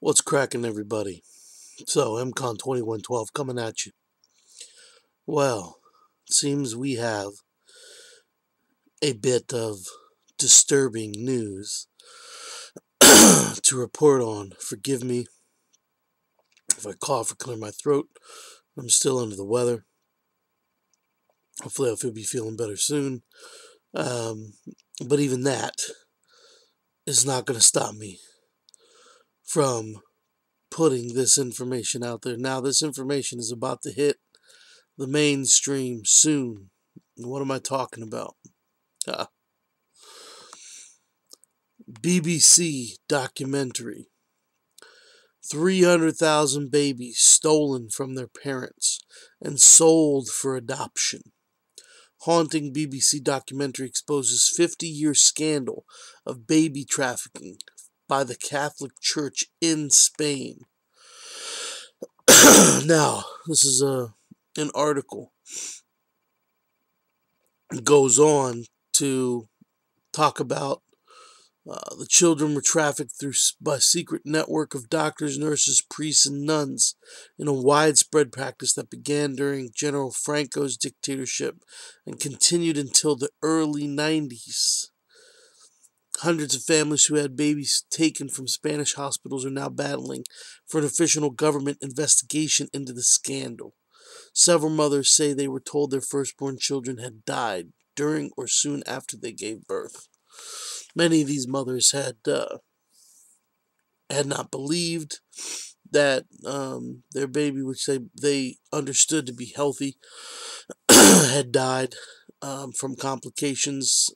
What's cracking, everybody? So, MCON 2112 coming at you. Well, it seems we have a bit of disturbing news to report on. Forgive me if I cough or clear my throat. I'm still under the weather. Hopefully I'll be feeling better soon. But even that is not going to stop me from putting this information out there. Now, this information is about to hit the mainstream soon. And what am I talking about? BBC documentary. 300,000 babies stolen from their parents and sold for adoption. Haunting BBC documentary exposes 50-year scandal of baby trafficking by the Catholic Church in Spain. Now, this is an article. It goes on to talk about the children were trafficked by a secret network of doctors, nurses, priests, and nuns in a widespread practice that began during General Franco's dictatorship and continued until the early 90s. Hundreds of families who had babies taken from Spanish hospitals are now battling for an official government investigation into the scandal. Several mothers say they were told their firstborn children had died during or soon after they gave birth. Many of these mothers had not believed that their baby, which they understood to be healthy, had died from complications.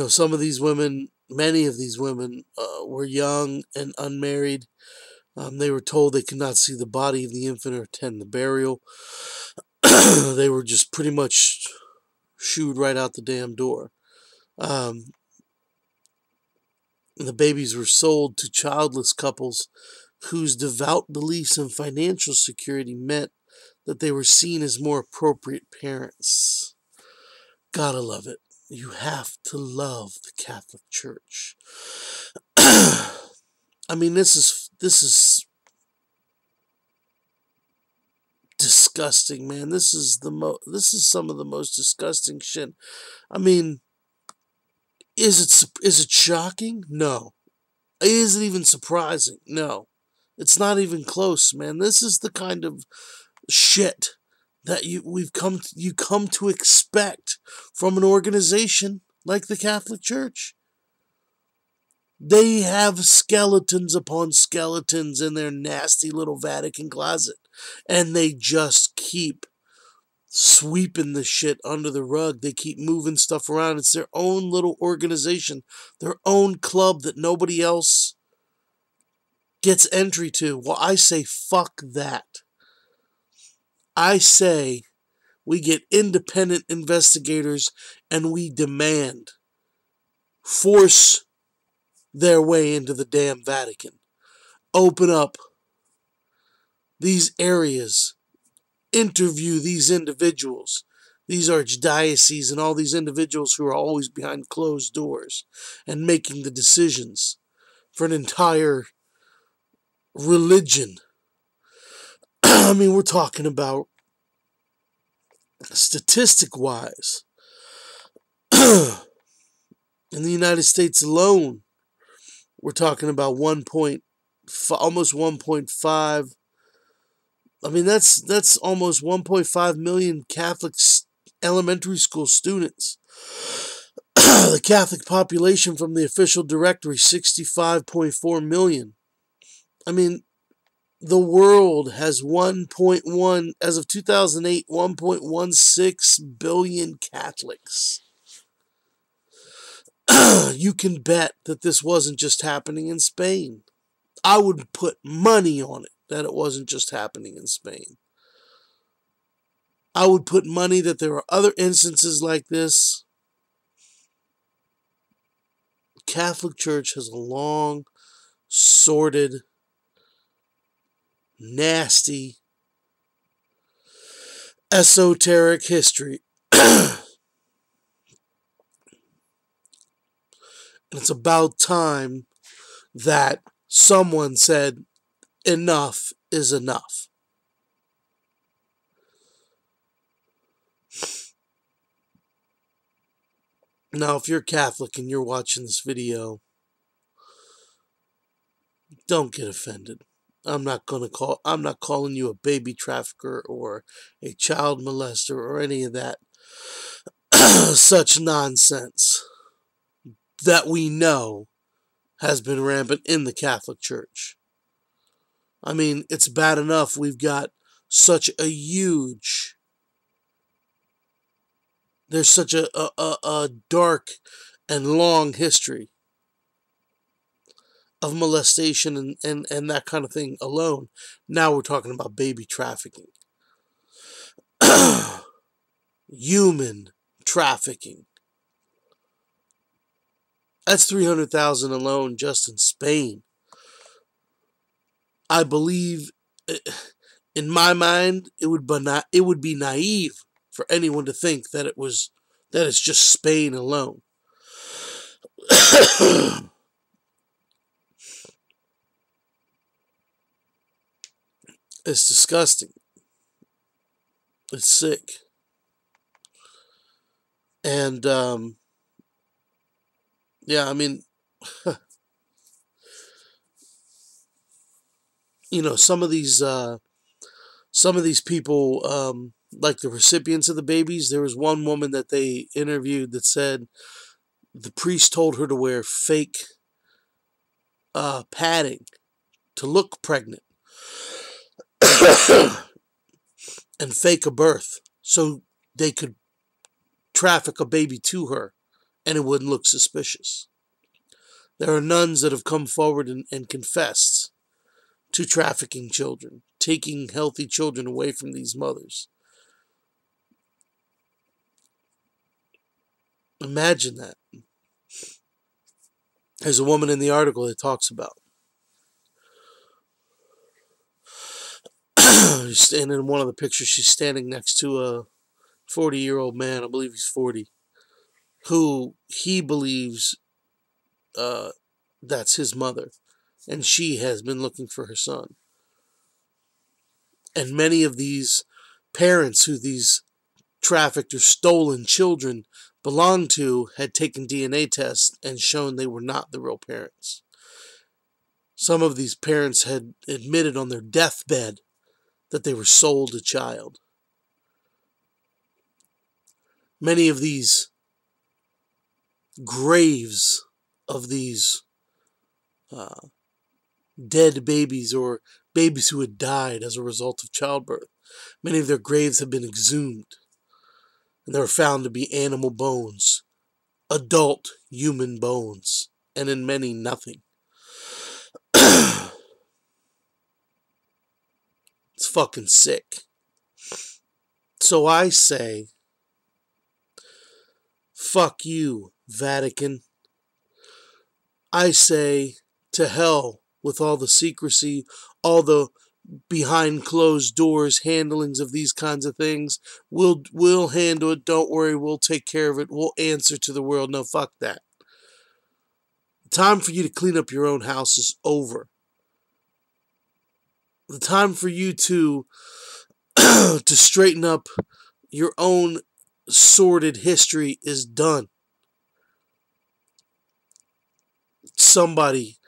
Some of these women, many of these women, were young and unmarried. They were told they could not see the body of the infant or attend the burial. They were just pretty much shooed right out the damn door. The babies were sold to childless couples whose devout beliefs and financial security meant that they were seen as more appropriate parents. Gotta love it. You have to love the Catholic Church. I mean, this is disgusting, man. This is some of the most disgusting shit. I mean, is it shocking? No. Is it even surprising? No. It's not even close, man. This is the kind of shit that you come to expect from an organization like the Catholic Church. They have skeletons upon skeletons in their nasty little Vatican closet, and they just keep sweeping the shit under the rug. They keep moving stuff around. It's their own little organization, their own club that nobody else gets entry to. Well, I say fuck that. I say we get independent investigators and we demand force their way into the damn Vatican. Open up these areas. Interview these individuals, these archdioceses and all these individuals who are always behind closed doors and making the decisions for an entire religion. I mean, we're talking about, statistic-wise, in the United States alone, we're talking about almost 1.5. I mean, that's almost 1.5 million Catholic elementary school students. The Catholic population from the official directory, 65.4 million. I mean, the world has 1.1, as of 2008, 1.16 billion Catholics. You can bet that this wasn't just happening in Spain. I would put money on it that it wasn't just happening in Spain. I would put money that there are other instances like this. The Catholic Church has a long, sordid, nasty, esoteric history. And it's about time that someone said enough is enough. Now, if you're Catholic and you're watching this video, don't get offended. I'm not calling you a baby trafficker or a child molester or any of that such nonsense that we know has been rampant in the Catholic Church. I mean, it's bad enough we've got such a huge, there's such a dark and long history of molestation and that kind of thing alone. Now we're talking about baby trafficking. Human trafficking. That's 300,000 alone just in Spain. I believe, in my mind, it would be naive for anyone to think that it's just Spain alone. It's disgusting. It's sick. And yeah, I mean, you know, some of these people, like the recipients of the babies, there was one woman that they interviewed that said the priest told her to wear fake padding to look pregnant and fake a birth so they could traffic a baby to her and it wouldn't look suspicious. There are nuns that have come forward and confessed to trafficking children, taking healthy children away from these mothers. Imagine that. There's a woman in the article that talks about. And in one of the pictures, she's standing next to a 40-year-old man, I believe he's 40, who he believes that's his mother. And she has been looking for her son. And many of these parents who these trafficked or stolen children belonged to had taken DNA tests and shown they were not the real parents. Some of these parents had admitted on their deathbed that they were sold a child. Many of these graves of these dead babies or babies who had died as a result of childbirth, many of their graves have been exhumed. And they were found to be animal bones, adult human bones, and in many, nothing. It's fucking sick. So I say, fuck you, Vatican. I say, to hell with all the secrecy, all the behind closed doors handlings of these kinds of things. We'll handle it. Don't worry. We'll take care of it. We'll answer to the world. No, fuck that. The time for you to clean up your own house is over. The time for you to straighten up your own sordid history is done. Somebody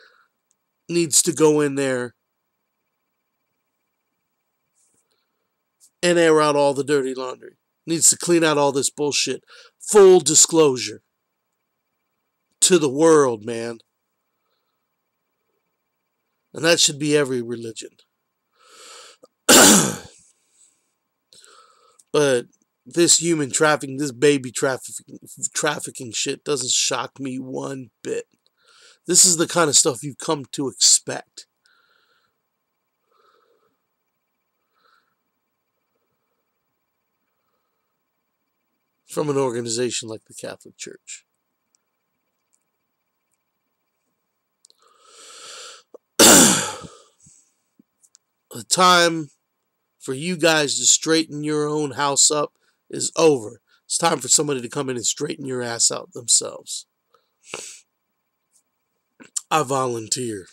needs to go in there and air out all the dirty laundry. Needs to clean out all this bullshit. Full disclosure to the world, man. And that should be every religion. But this human trafficking, this baby trafficking shit doesn't shock me one bit. This is the kind of stuff you've come to expect. From an organization like the Catholic Church. The time for you guys to straighten your own house up is over. It's time for somebody to come in and straighten your ass out themselves. I volunteer.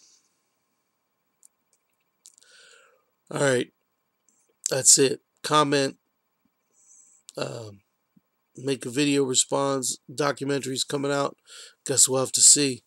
All right, that's it. Comment, make a video response. Documentary's coming out. Guess we'll have to see.